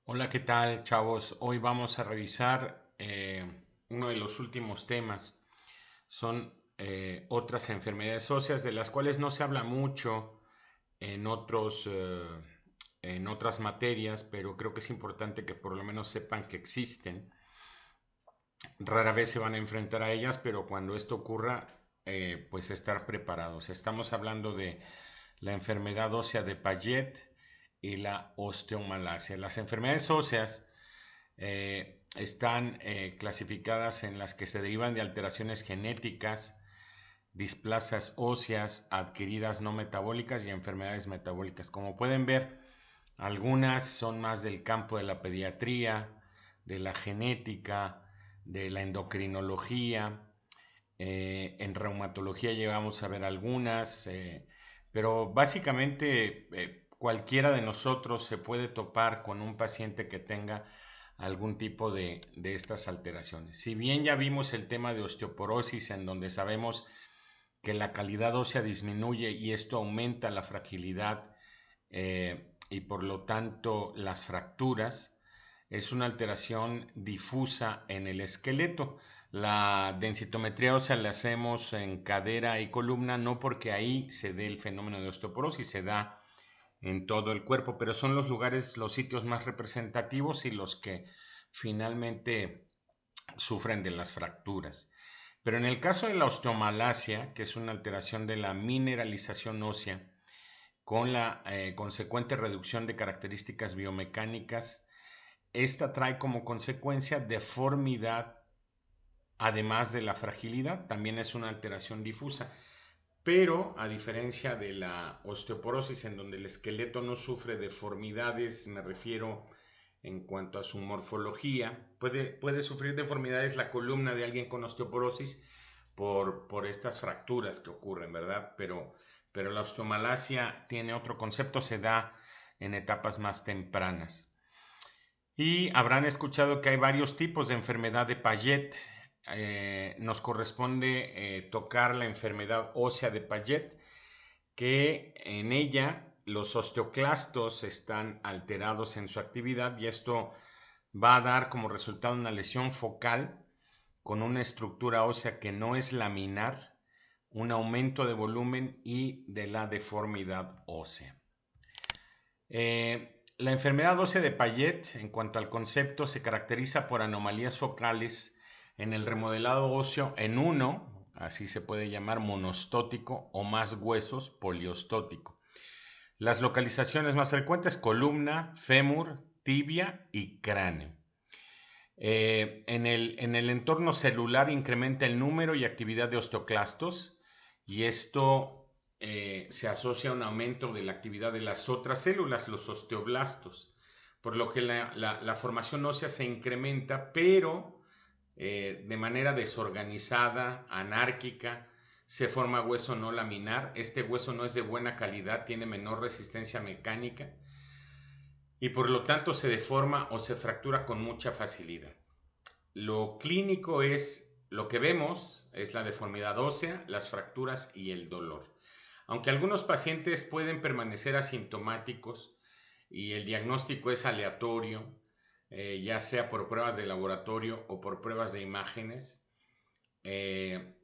Hola, ¿qué tal, chavos? Hoy vamos a revisar uno de los últimos temas. Son otras enfermedades óseas de las cuales no se habla mucho en en otras materias, pero creo que es importante que por lo menos sepan que existen. Rara vez se van a enfrentar a ellas, pero cuando esto ocurra, pues estar preparados. Estamos hablando de la enfermedad ósea de Paget y la osteomalacia. Las enfermedades óseas están clasificadas en las que se derivan de alteraciones genéticas, displasias óseas adquiridas no metabólicas y enfermedades metabólicas. Como pueden ver, algunas son más del campo de la pediatría, de la genética, de la endocrinología. En reumatología llegamos a ver algunas, pero básicamente cualquiera de nosotros se puede topar con un paciente que tenga algún tipo de estas alteraciones. Si bien ya vimos el tema de osteoporosis, en donde sabemos que la calidad ósea disminuye y esto aumenta la fragilidad y por lo tanto las fracturas, es una alteración difusa en el esqueleto. La densitometría ósea la hacemos en cadera y columna, no porque ahí se dé el fenómeno de osteoporosis, se da en todo el cuerpo, pero son los lugares, los sitios más representativos y los que finalmente sufren de las fracturas. Pero en el caso de la osteomalacia, que es una alteración de la mineralización ósea, con la consecuente reducción de características biomecánicas, esta trae como consecuencia deformidad, además de la fragilidad, también es una alteración difusa. Pero a diferencia de la osteoporosis, en donde el esqueleto no sufre deformidades, me refiero en cuanto a su morfología, puede sufrir deformidades la columna de alguien con osteoporosis por estas fracturas que ocurren, ¿verdad? Pero la osteomalacia tiene otro concepto, se da en etapas más tempranas. Y habrán escuchado que hay varios tipos de enfermedad de Paget. Nos corresponde tocar la enfermedad ósea de Paget, que en ella los osteoclastos están alterados en su actividad y esto va a dar como resultado una lesión focal con una estructura ósea que no es laminar, un aumento de volumen y de la deformidad ósea. La enfermedad ósea de Payet, en cuanto al concepto, se caracteriza por anomalías focales en el remodelado óseo en uno, así se puede llamar monostótico, o más huesos, poliostótico. Las localizaciones más frecuentes: columna, fémur, tibia y cráneo. En el entorno celular incrementa el número y actividad de osteoclastos y esto se asocia a un aumento de la actividad de las otras células, los osteoblastos, por lo que la formación ósea se incrementa, pero de manera desorganizada, anárquica. Se forma hueso no laminar. Este hueso no es de buena calidad, tiene menor resistencia mecánica y por lo tanto se deforma o se fractura con mucha facilidad. Lo clínico es lo que vemos, es la deformidad ósea, las fracturas y el dolor. Aunque algunos pacientes pueden permanecer asintomáticos y el diagnóstico es aleatorio, ya sea por pruebas de laboratorio o por pruebas de imágenes, eh,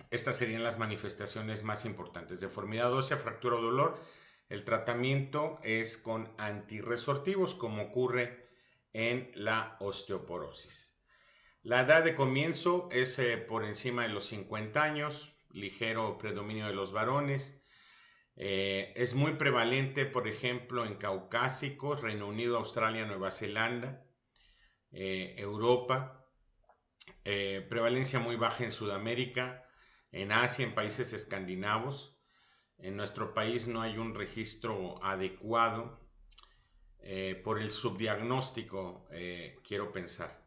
estas serían las manifestaciones más importantes: deformidad ósea, fractura o dolor. El tratamiento es con antirresortivos, como ocurre en la osteoporosis. La edad de comienzo es por encima de los 50 años, ligero predominio de los varones. Es muy prevalente, por ejemplo, en caucásicos, Reino Unido, Australia, Nueva Zelanda, Europa. Prevalencia muy baja en Sudamérica, en Asia, en países escandinavos. En nuestro país no hay un registro adecuado por el subdiagnóstico, quiero pensar.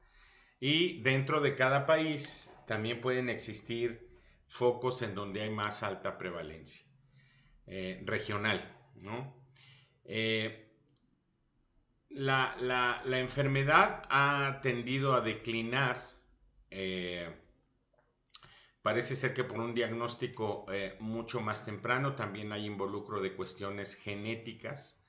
Y dentro de cada país también pueden existir focos en donde hay más alta prevalencia regional, ¿no? Eh, la enfermedad ha tendido a declinar. eh, Parece ser que por un diagnóstico mucho más temprano. También hay involucro de cuestiones genéticas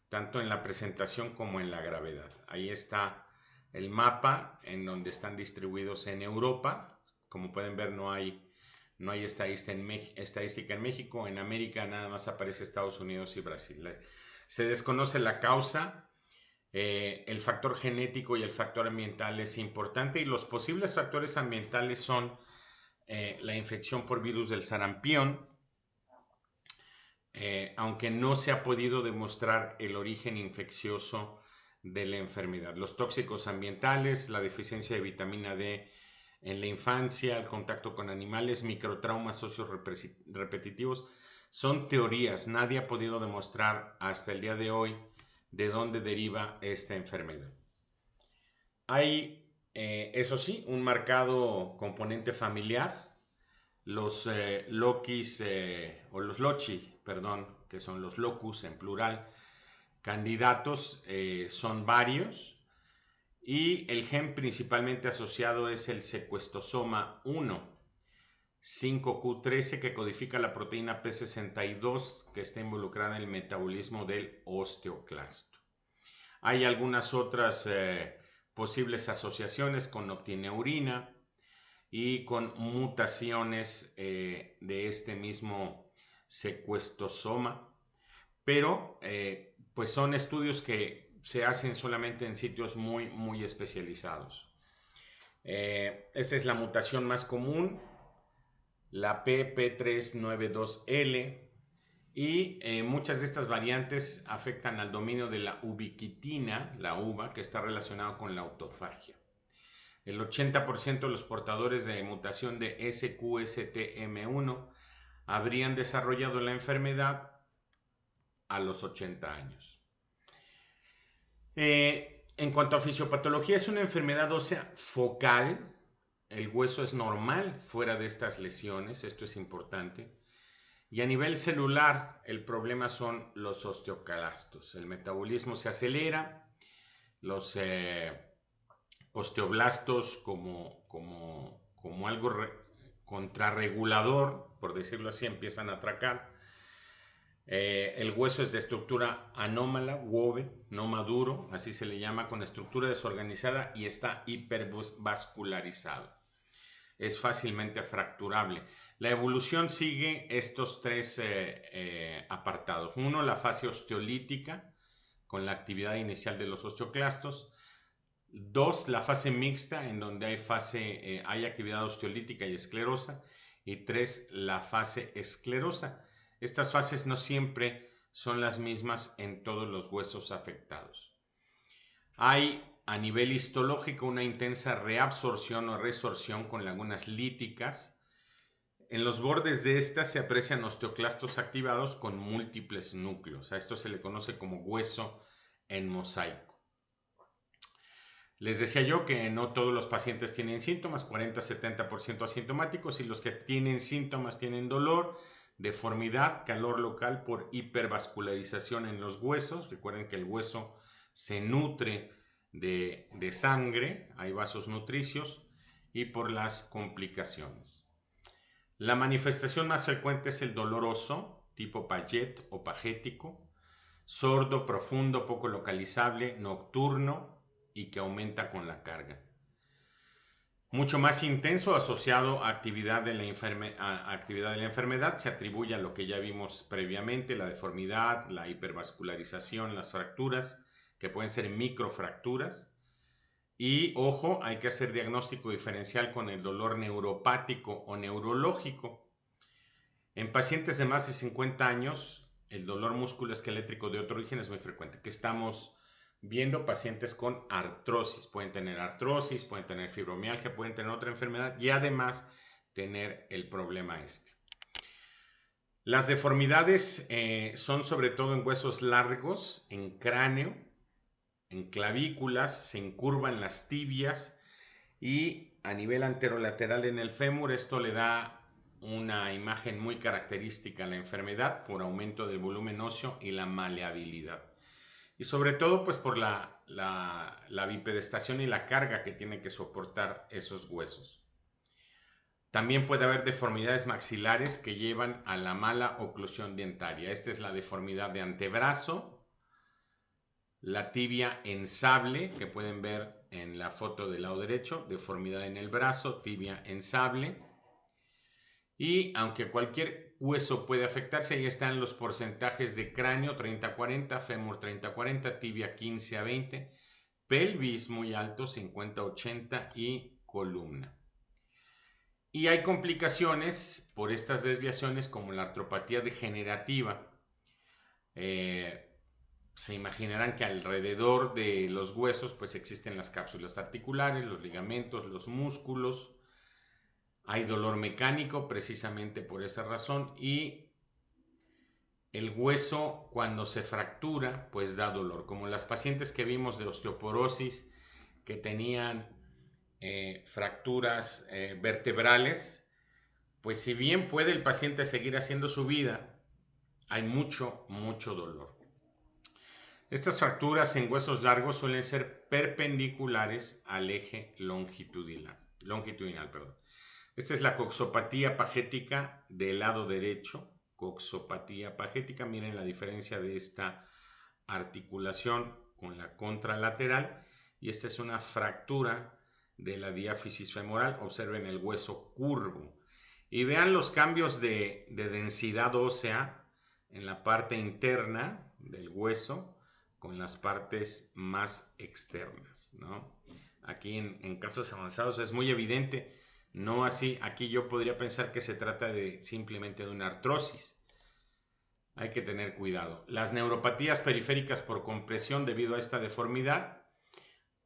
tanto en la presentación como en la gravedad. Ahí está el mapa en donde están distribuidos en Europa. Como pueden ver, no hay estadística en México. En América nada más aparece Estados Unidos y Brasil. Se desconoce la causa. El factor genético y el factor ambiental es importante, y los posibles factores ambientales son la infección por virus del sarampión, aunque no se ha podido demostrar el origen infeccioso de la enfermedad. Los tóxicos ambientales, la deficiencia de vitamina D en la infancia, el contacto con animales, microtraumas socios repetitivos, son teorías. Nadie ha podido demostrar hasta el día de hoy de dónde deriva esta enfermedad. Hay, eso sí, un marcado componente familiar. Los loquis, o los lochi, perdón, que son los locus en plural, candidatos, son varios, y el gen principalmente asociado es el secuestosoma 1, 5q13, que codifica la proteína P62 que está involucrada en el metabolismo del osteoclasto. Hay algunas otras posibles asociaciones con optineurina y con mutaciones de este mismo secuestosoma, pero pues son estudios que se hacen solamente en sitios muy especializados. Esta es la mutación más común, la PP392L, y muchas de estas variantes afectan al dominio de la ubiquitina, la uva, que está relacionado con la autofagia. El 80% de los portadores de mutación de SQSTM1 habrían desarrollado la enfermedad a los 80 años. En cuanto a fisiopatología, es una enfermedad ósea focal. El hueso es normal fuera de estas lesiones, esto es importante. Y a nivel celular, el problema son los osteoclastos. El metabolismo se acelera, los osteoblastos como algo contrarregulador, por decirlo así, empiezan a atracar. El hueso es de estructura anómala, WOBE, no maduro, así se le llama, con estructura desorganizada, y está hipervascularizado. Es fácilmente fracturable. La evolución sigue estos tres apartados. Uno, la fase osteolítica, con la actividad inicial de los osteoclastos. Dos, la fase mixta, en donde hay actividad osteolítica y esclerosa. Y tres, la fase esclerosa. Estas fases no siempre son las mismas en todos los huesos afectados. Hay a nivel histológico una intensa reabsorción o resorción con lagunas líticas. En los bordes de estas se aprecian osteoclastos activados con múltiples núcleos. A esto se le conoce como hueso en mosaico. Les decía yo que no todos los pacientes tienen síntomas, 40-70% asintomáticos, y los que tienen síntomas tienen dolor, deformidad, calor local por hipervascularización en los huesos. Recuerden que el hueso se nutre de sangre, hay vasos nutricios, y por las complicaciones. La manifestación más frecuente es el doloroso, tipo Paget o pagético, sordo, profundo, poco localizable, nocturno y que aumenta con la carga. Mucho más intenso, asociado a actividad de la enfermedad, se atribuye a lo que ya vimos previamente: la deformidad, la hipervascularización, las fracturas, que pueden ser microfracturas. Y ojo, hay que hacer diagnóstico diferencial con el dolor neuropático o neurológico. En pacientes de más de 50 años, el dolor musculoesquelético de otro origen es muy frecuente. Que estamos viendo pacientes con artrosis. Pueden tener artrosis, pueden tener fibromialgia, pueden tener otra enfermedad y además tener el problema este. Las deformidades son sobre todo en huesos largos, en cráneo, en clavículas, se encurvan las tibias y a nivel anterolateral en el fémur. Esto le da una imagen muy característica a la enfermedad por aumento del volumen óseo y la maleabilidad. Y sobre todo pues por la bipedestación y la carga que tienen que soportar esos huesos. También puede haber deformidades maxilares que llevan a la mala oclusión dentaria. Esta es la deformidad de antebrazo. la tibia en sable, que pueden ver en la foto del lado derecho, deformidad en el brazo, tibia en sable. Y aunque cualquier hueso puede afectarse, ahí están los porcentajes de cráneo 30-40, fémur 30-40, tibia 15-20, pelvis muy alto 50-80 y columna. Y hay complicaciones por estas desviaciones como la artropatía degenerativa. Se imaginarán que alrededor de los huesos pues existen las cápsulas articulares, los ligamentos, los músculos. Hay dolor mecánico precisamente por esa razón, y el hueso cuando se fractura pues da dolor, como las pacientes que vimos de osteoporosis que tenían fracturas vertebrales, pues si bien puede el paciente seguir haciendo su vida, hay mucho dolor. Estas fracturas en huesos largos suelen ser perpendiculares al eje longitudinal. Esta es la coxopatía pagética del lado derecho. Coxopatía pagética, miren la diferencia de esta articulación con la contralateral. Y esta es una fractura de la diáfisis femoral. Observen el hueso curvo. Y vean los cambios de densidad ósea en la parte interna del hueso con las partes más externas, ¿no? Aquí en casos avanzados es muy evidente. No así, aquí yo podría pensar que se trata simplemente de una artrosis. Hay que tener cuidado. Las neuropatías periféricas por compresión debido a esta deformidad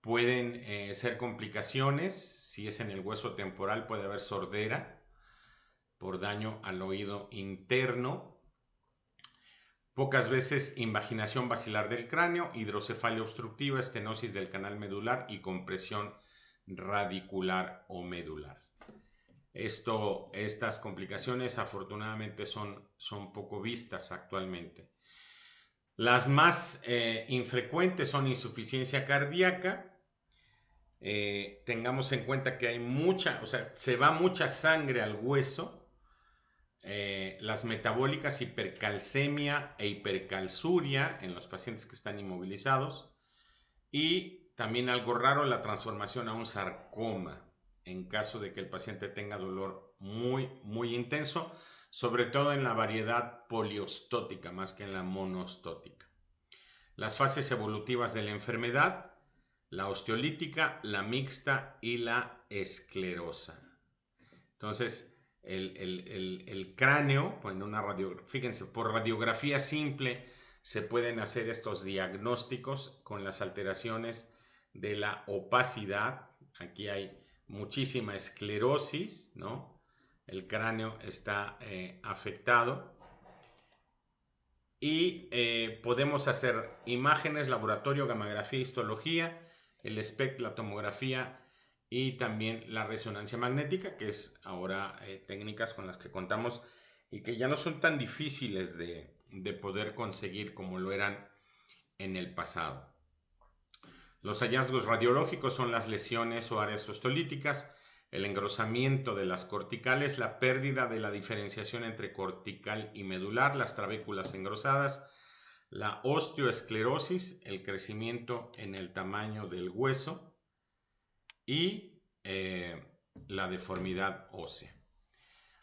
pueden ser complicaciones. Si es en el hueso temporal puede haber sordera por daño al oído interno. Pocas veces invaginación basilar del cráneo, hidrocefalia obstructiva, estenosis del canal medular y compresión radicular o medular. Estas complicaciones afortunadamente son poco vistas actualmente. Las más infrecuentes son insuficiencia cardíaca. Tengamos en cuenta que hay se va mucha sangre al hueso. Las metabólicas, hipercalcemia e hipercalciuria en los pacientes que están inmovilizados, y también algo raro, la transformación a un sarcoma en caso de que el paciente tenga dolor muy intenso, sobre todo en la variedad poliostótica más que en la monostótica. Las fases evolutivas de la enfermedad: la osteolítica, la mixta y la esclerosa. Entonces, el cráneo, pues en una fíjense, por radiografía simple se pueden hacer estos diagnósticos con las alteraciones de la opacidad. Aquí hay muchísima esclerosis, ¿no? El cráneo está afectado. Y podemos hacer imágenes, laboratorio, gamografía, histología, el SPECT, la tomografía y también la resonancia magnética, que es ahora técnicas con las que contamos y que ya no son tan difíciles de poder conseguir como lo eran en el pasado. Los hallazgos radiológicos son las lesiones o áreas osteolíticas, el engrosamiento de las corticales, la pérdida de la diferenciación entre cortical y medular, las trabéculas engrosadas, la osteoesclerosis, el crecimiento en el tamaño del hueso y la deformidad ósea.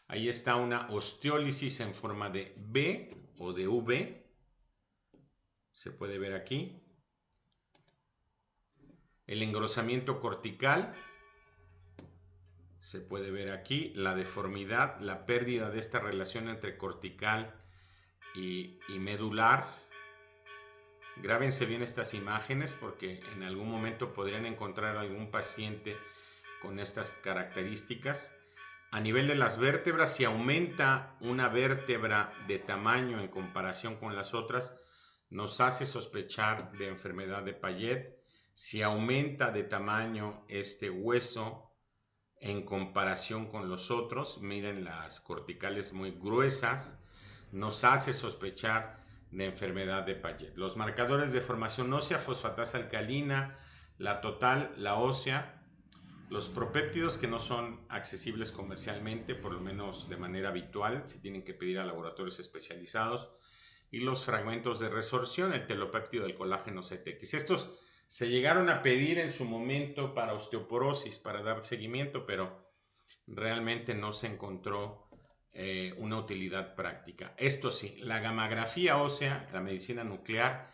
Ahí está una osteólisis en forma de B o de V. Se puede ver aquí. El engrosamiento cortical. Se puede ver aquí la deformidad, la pérdida de esta relación entre cortical y medular. Grábense bien estas imágenes porque en algún momento podrían encontrar algún paciente con estas características. A nivel de las vértebras, si aumenta una vértebra de tamaño en comparación con las otras, nos hace sospechar de enfermedad de Payet. Si aumenta de tamaño este hueso en comparación con los otros, miren las corticales muy gruesas, nos hace sospechar de enfermedad de Payet. Los marcadores de formación ósea: fosfatasa alcalina, la total, la ósea. Los propéptidos que no son accesibles comercialmente, por lo menos de manera habitual, se tienen que pedir a laboratorios especializados. y los fragmentos de resorción, el telopéptido del colágeno CTX. Estos se llegaron a pedir en su momento para osteoporosis, para dar seguimiento, pero realmente no se encontró una utilidad práctica. Esto sí, la gammagrafía ósea, la medicina nuclear,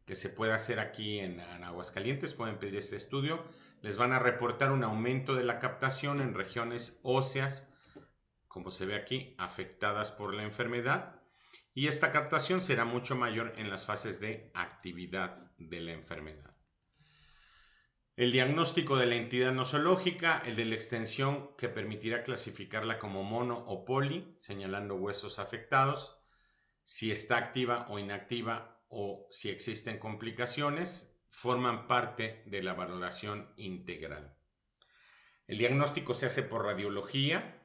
que se puede hacer aquí en Aguascalientes, pueden pedir este estudio, les van a reportar un aumento de la captación en regiones óseas, como se ve aquí, afectadas por la enfermedad, y esta captación será mucho mayor en las fases de actividad de la enfermedad. El diagnóstico de la entidad nosológica, el de la extensión que permitirá clasificarla como mono o poli, señalando huesos afectados, si está activa o inactiva o si existen complicaciones, forman parte de la valoración integral. El diagnóstico se hace por radiología,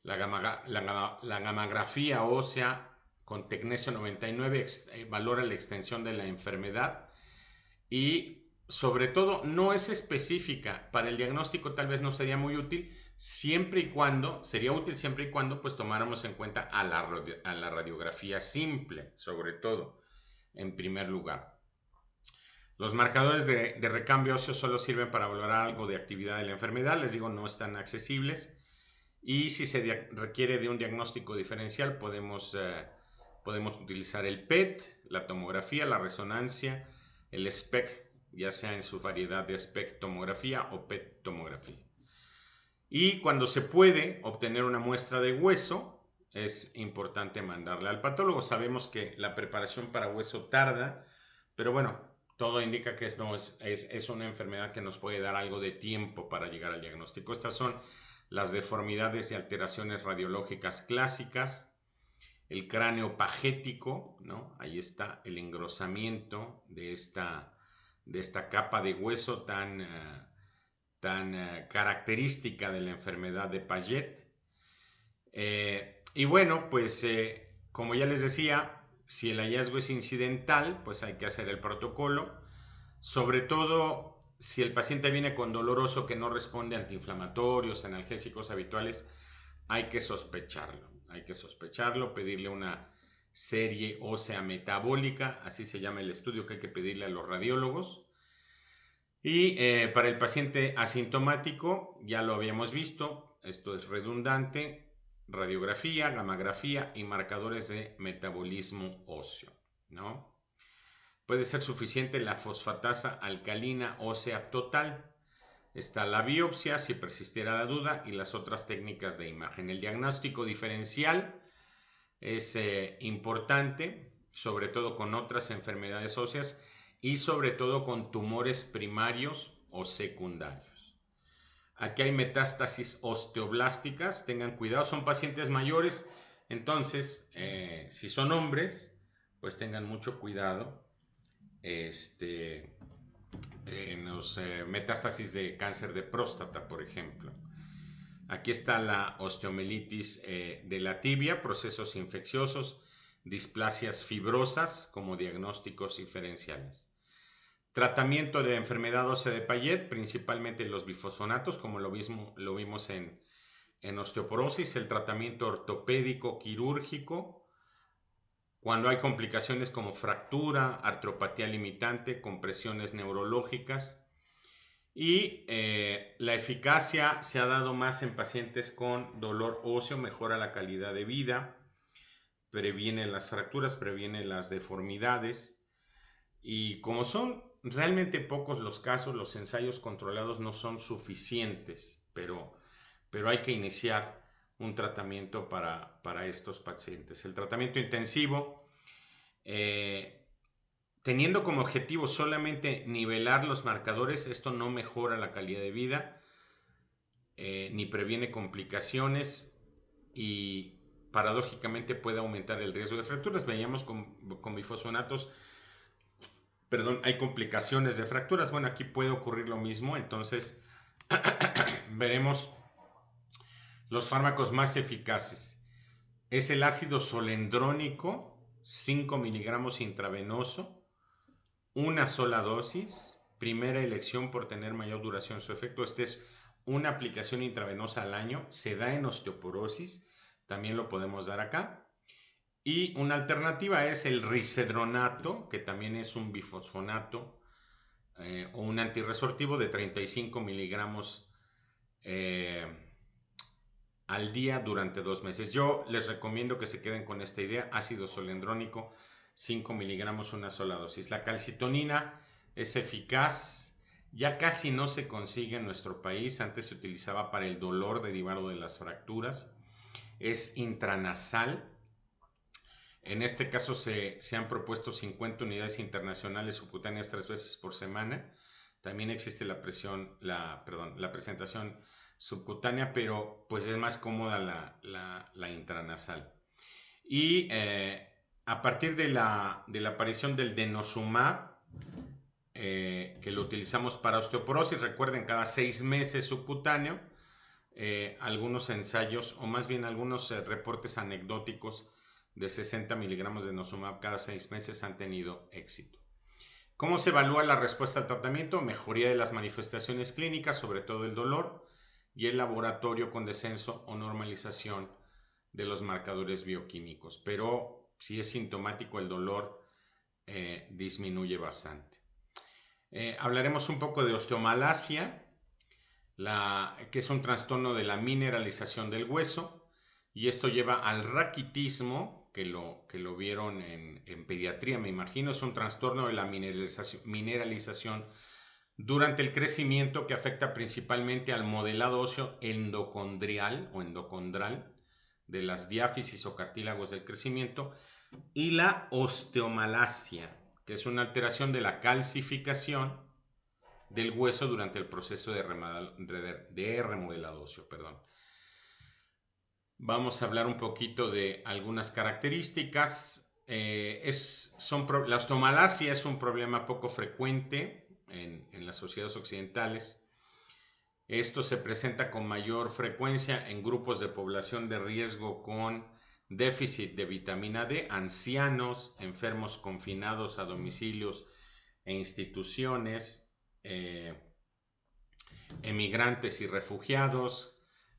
la gammagrafía ósea con tecnesio 99 valora la extensión de la enfermedad y sobre todo no es específica. Para el diagnóstico tal vez no sería muy útil, sería útil siempre y cuando pues tomáramos en cuenta a la radiografía simple, sobre todo, en primer lugar. Los marcadores de recambio óseo solo sirven para valorar algo de actividad de la enfermedad, les digo, no están accesibles. Y si se requiere de un diagnóstico diferencial, podemos utilizar el PET, la tomografía, la resonancia, el SPECT, ya sea en su variedad de SPECT tomografía o PET tomografía. Y cuando se puede obtener una muestra de hueso, es importante mandarla al patólogo. Sabemos que la preparación para hueso tarda, pero bueno, todo indica que es una enfermedad que nos puede dar algo de tiempo para llegar al diagnóstico. Estas son las deformidades y alteraciones radiológicas clásicas, el cráneo pagético, ¿no? Ahí está el engrosamiento de esta capa de hueso tan característica de la enfermedad de Paget. Y bueno, pues como ya les decía, si el hallazgo es incidental, pues hay que hacer el protocolo, sobre todo si el paciente viene con dolor óseo que no responde a antiinflamatorios, analgésicos habituales, hay que sospecharlo, pedirle una serie ósea metabólica, así se llama el estudio que hay que pedirle a los radiólogos. Y para el paciente asintomático, ya lo habíamos visto, esto es redundante, radiografía, gammagrafía y marcadores de metabolismo óseo, ¿no? Puede ser suficiente la fosfatasa alcalina ósea total. Está la biopsia, si persistiera la duda, y las otras técnicas de imagen. El diagnóstico diferencial es importante, sobre todo con otras enfermedades óseas y sobre todo con tumores primarios o secundarios. Aquí hay metástasis osteoblásticas, tengan cuidado, son pacientes mayores, entonces si son hombres, pues tengan mucho cuidado en los metástasis de cáncer de próstata, por ejemplo. Aquí está la osteomielitis de la tibia, procesos infecciosos, displasias fibrosas como diagnósticos diferenciales. Tratamiento de enfermedad ósea de Paget, principalmente los bifosfonatos, como lo vimos en osteoporosis. El tratamiento ortopédico quirúrgico, cuando hay complicaciones como fractura, artropatía limitante, compresiones neurológicas. Y la eficacia se ha dado más en pacientes con dolor óseo, mejora la calidad de vida, previene las fracturas, previene las deformidades. Y como son realmente pocos los casos, los ensayos controlados no son suficientes, pero hay que iniciar un tratamiento para estos pacientes. El tratamiento intensivo, teniendo como objetivo solamente nivelar los marcadores, esto no mejora la calidad de vida, ni previene complicaciones y paradójicamente puede aumentar el riesgo de fracturas. Veíamos con bifosfonatos, hay complicaciones de fracturas. Bueno, aquí puede ocurrir lo mismo, entonces veremos los fármacos más eficaces. Es el ácido solendrónico, 5 miligramos intravenoso, una sola dosis, primera elección por tener mayor duración su efecto. Este es una aplicación intravenosa al año, se da en osteoporosis, también lo podemos dar acá. Y una alternativa es el risedronato, que también es un bifosfonato o un antirresortivo de 35 miligramos al día durante 2 meses. Yo les recomiendo que se queden con esta idea: ácido solendrónico, 5 miligramos, una sola dosis. La calcitonina es eficaz, ya casi no se consigue en nuestro país. Antes se utilizaba para el dolor derivado de las fracturas. Es intranasal. En este caso se han propuesto 50 unidades internacionales subcutáneas 3 veces por semana. También existe la presentación subcutánea, pero pues es más cómoda la intranasal. Y a partir de la aparición del denosumab, que lo utilizamos para osteoporosis, recuerden, cada 6 meses subcutáneo, algunos ensayos, o más bien algunos reportes anecdóticos de 60 miligramos de denosumab cada 6 meses han tenido éxito. ¿Cómo se evalúa la respuesta al tratamiento? Mejoría de las manifestaciones clínicas, sobre todo el dolor, y el laboratorio con descenso o normalización de los marcadores bioquímicos. Pero si es sintomático el dolor, disminuye bastante. Hablaremos un poco de osteomalacia, que es un trastorno de la mineralización del hueso, y esto lleva al raquitismo, que lo vieron en pediatría, me imagino. Es un trastorno de la mineralización durante el crecimiento que afecta principalmente al modelado óseo endocondrial o endocondral de las diáfisis o cartílagos del crecimiento, y la osteomalacia, que es una alteración de la calcificación del hueso durante el proceso de remodelado óseo. Vamos a hablar un poquito de algunas características. La osteomalacia es un problema poco frecuente en las sociedades occidentales. Esto se presenta con mayor frecuencia en grupos de población de riesgo con déficit de vitamina D, ancianos, enfermos confinados a domicilios e instituciones, emigrantes y refugiados,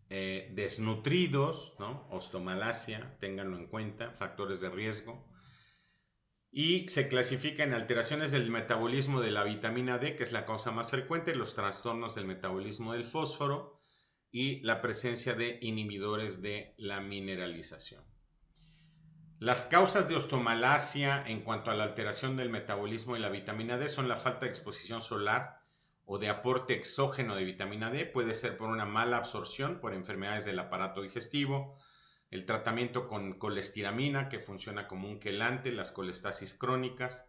desnutridos, ¿no? Osteomalacia, ténganlo en cuenta, factores de riesgo. Y se clasifica en alteraciones del metabolismo de la vitamina D, que es la causa más frecuente, los trastornos del metabolismo del fósforo y la presencia de inhibidores de la mineralización. Las causas de osteomalacia en cuanto a la alteración del metabolismo de la vitamina D son la falta de exposición solar o de aporte exógeno de vitamina D. Puede ser por una mala absorción, por enfermedades del aparato digestivo, el tratamiento con colestiramina, que funciona como un quelante, las colestasis crónicas,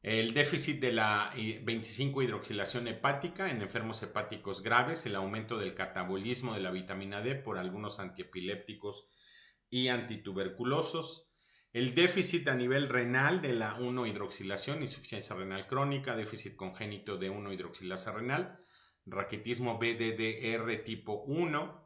el déficit de la 25-hidroxilación hepática en enfermos hepáticos graves, el aumento del catabolismo de la vitamina D por algunos antiepilépticos y antituberculosos, el déficit a nivel renal de la 1-hidroxilación, insuficiencia renal crónica, déficit congénito de 1-hidroxilasa renal, raquitismo BDDR tipo 1,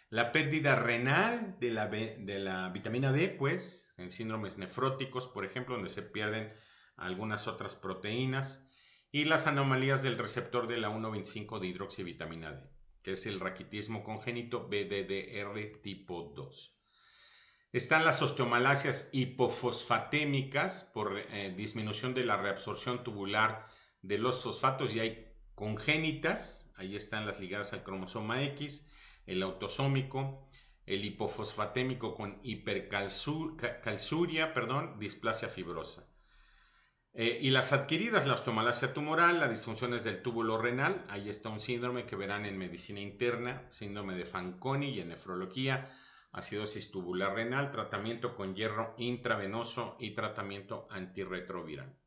la pérdida renal de la vitamina D, pues, en síndromes nefróticos, por ejemplo, donde se pierden algunas otras proteínas, y las anomalías del receptor de la 1,25 de hidroxivitamina D, que es el raquitismo congénito BDDR tipo 2. Están las osteomalasias hipofosfatémicas por disminución de la reabsorción tubular de los fosfatos, y hay congénitas, ahí están las ligadas al cromosoma X, el autosómico, el hipofosfatémico con hipercalciuria, displasia fibrosa. Y las adquiridas, la osteomalacia tumoral, las disfunciones del túbulo renal, ahí está un síndrome que verán en medicina interna, síndrome de Fanconi, y en nefrología, acidosis tubular renal, tratamiento con hierro intravenoso y tratamiento antirretroviral.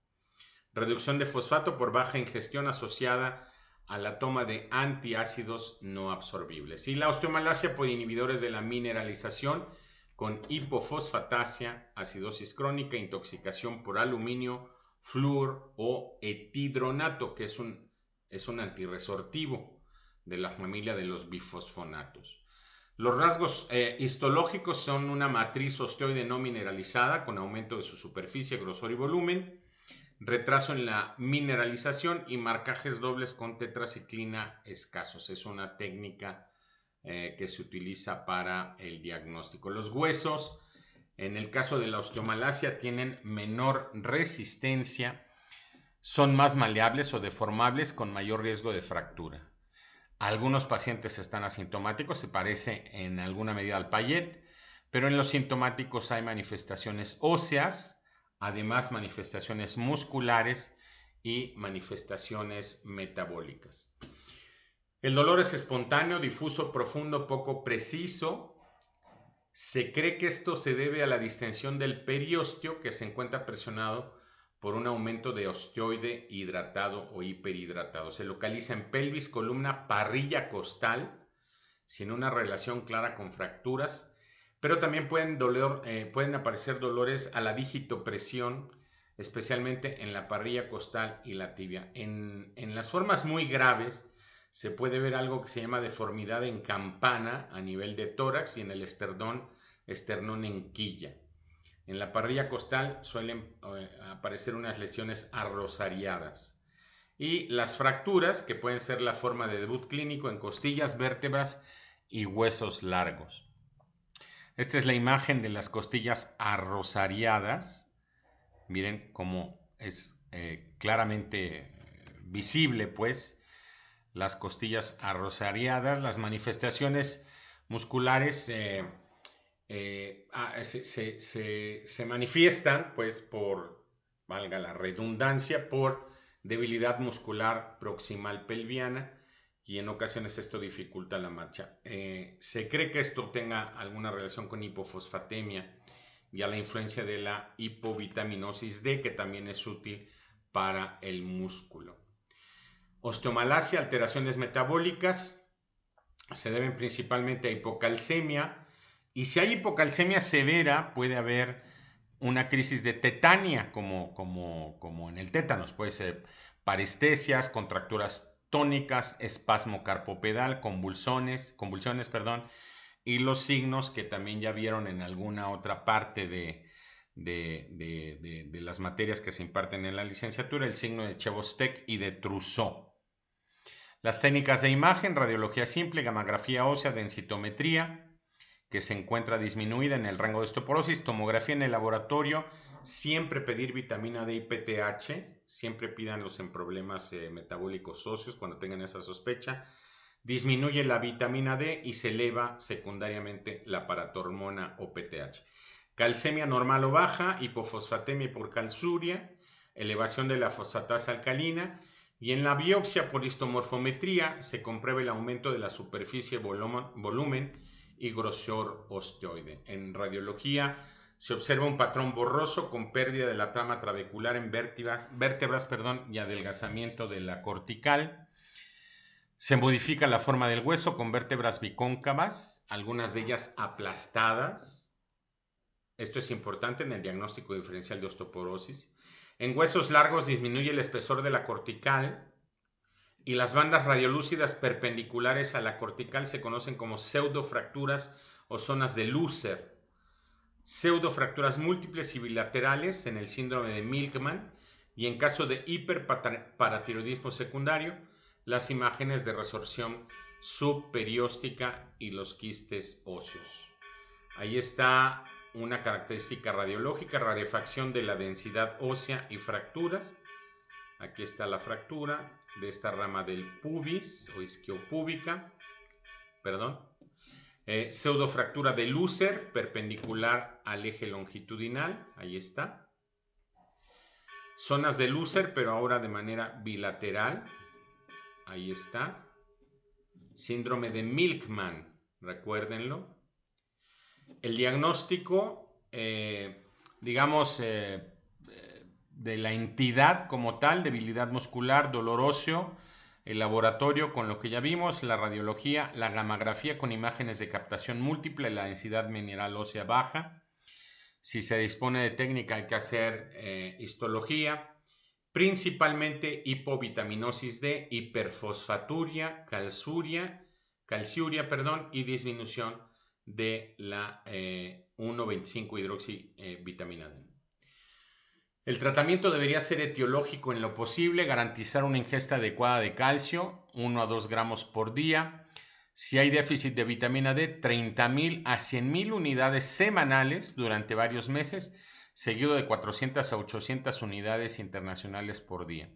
Reducción de fosfato por baja ingestión asociada a la toma de antiácidos no absorbibles. Y la osteomalacia por inhibidores de la mineralización con hipofosfatasia, acidosis crónica, intoxicación por aluminio, flúor o etidronato, que es un antirresortivo de la familia de los bifosfonatos. Los rasgos histológicos son una matriz osteoide no mineralizada con aumento de su superficie, grosor y volumen, retraso en la mineralización y marcajes dobles con tetraciclina escasos. Es una técnica que se utiliza para el diagnóstico. Los huesos En el caso de la osteomalacia tienen menor resistencia, son más maleables o deformables con mayor riesgo de fractura. Algunos pacientes están asintomáticos, se parece en alguna medida al Payet, pero en los sintomáticos hay manifestaciones óseas, además manifestaciones musculares y manifestaciones metabólicas. El dolor es espontáneo, difuso, profundo, poco preciso. Se cree que esto se debe a la distensión del periósteo, que se encuentra presionado por un aumento de osteoide hidratado o hiperhidratado. Se localiza en pelvis, columna, parrilla costal, sin una relación clara con fracturas, pero también pueden aparecer dolores a la digitopresión, especialmente en la parrilla costal y la tibia. En las formas muy graves se puede ver algo que se llama deformidad en campana a nivel de tórax y en el esternón en quilla. En la parrilla costal suelen aparecer unas lesiones arrosariadas. Y las fracturas, que pueden ser la forma de debut clínico en costillas, vértebras y huesos largos. Esta es la imagen de las costillas arrosariadas. Miren cómo es claramente visible, pues, las costillas arrosariadas. Las manifestaciones musculares se manifiestan, pues, por, valga la redundancia, por debilidad muscular proximal pelviana, y en ocasiones esto dificulta la marcha. Se cree que esto tenga alguna relación con hipofosfatemia y a la influencia de la hipovitaminosis D, que también es útil para el músculo. Osteomalacia, alteraciones metabólicas, se deben principalmente a hipocalcemia, y si hay hipocalcemia severa puede haber una crisis de tetania, como en el tétanos. Puede ser parestesias, contracturas tónicas, espasmo carpopedal, convulsiones, y los signos que también ya vieron en alguna otra parte de las materias que se imparten en la licenciatura, el signo de Chevostek y de Trousseau. Las técnicas de imagen: radiología simple, gammagrafía ósea, densitometría, que se encuentra disminuida en el rango de osteoporosis, tomografía en el laboratorio, siempre pedir vitamina D y PTH, siempre pídanlos en problemas metabólicos óseos cuando tengan esa sospecha. Disminuye la vitamina D y se eleva secundariamente la paratormona o PTH. Calcemia normal o baja, hipofosfatemia por calciuria, elevación de la fosfatasa alcalina, y en la biopsia por histomorfometría se comprueba el aumento de la superficie, volumen y grosor osteoide. En radiología se observa un patrón borroso con pérdida de la trama trabecular en vértebras, y adelgazamiento de la cortical. Se modifica la forma del hueso con vértebras bicóncavas, algunas de ellas aplastadas. Esto es importante en el diagnóstico diferencial de osteoporosis. En huesos largos disminuye el espesor de la cortical, y las bandas radiolúcidas perpendiculares a la cortical se conocen como pseudofracturas o zonas de Lüther. Pseudofracturas múltiples y bilaterales en el síndrome de Milkman, y en caso de hiperparatiroidismo secundario, las imágenes de resorción subperióstica y los quistes óseos. Ahí está una característica radiológica: rarefacción de la densidad ósea y fracturas. Aquí está la fractura de esta rama del pubis o isquiopúbica, pseudofractura de Lüther perpendicular al eje longitudinal, ahí está. Zonas de Lüther, pero ahora de manera bilateral, ahí está. Síndrome de Milkman, recuérdenlo. El diagnóstico, de la entidad como tal: debilidad muscular, dolor óseo. El laboratorio, con lo que ya vimos: la radiología, la gammagrafía con imágenes de captación múltiple, la densidad mineral ósea baja. Si se dispone de técnica hay que hacer histología, principalmente hipovitaminosis D, hiperfosfaturia, calciuria, y disminución de la 1,25-hidroxivitamina D. El tratamiento debería ser etiológico en lo posible, garantizar una ingesta adecuada de calcio, 1 a 2 gramos por día. Si hay déficit de vitamina D, 30,000 a 100,000 unidades semanales durante varios meses, seguido de 400 a 800 unidades internacionales por día.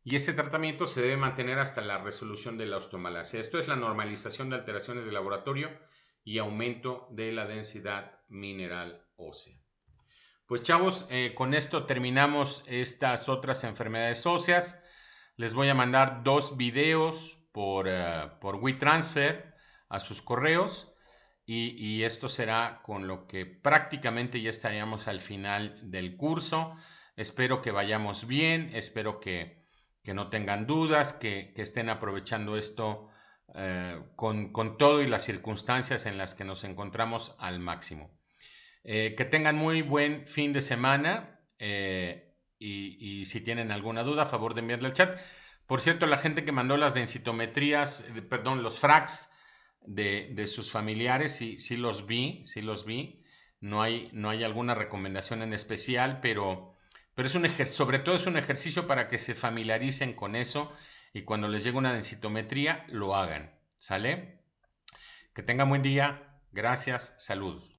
Y este tratamiento se debe mantener hasta la resolución de la osteomalacia. Esto es la normalización de alteraciones de laboratorio y aumento de la densidad mineral ósea. Pues chavos, con esto terminamos estas otras enfermedades óseas. Les voy a mandar 2 videos por WeTransfer a sus correos y esto será con lo que prácticamente ya estaríamos al final del curso. Espero que vayamos bien, espero que no tengan dudas, que estén aprovechando esto con todo y las circunstancias en las que nos encontramos al máximo. Que tengan muy buen fin de semana y si tienen alguna duda, a favor de enviarle al chat. Por cierto, la gente que mandó las densitometrías, perdón, los FRACs de sus familiares, sí los vi. No hay alguna recomendación en especial, pero es sobre todo es un ejercicio para que se familiaricen con eso y cuando les llegue una densitometría lo hagan. ¿Sale? Que tengan buen día. Gracias. Salud.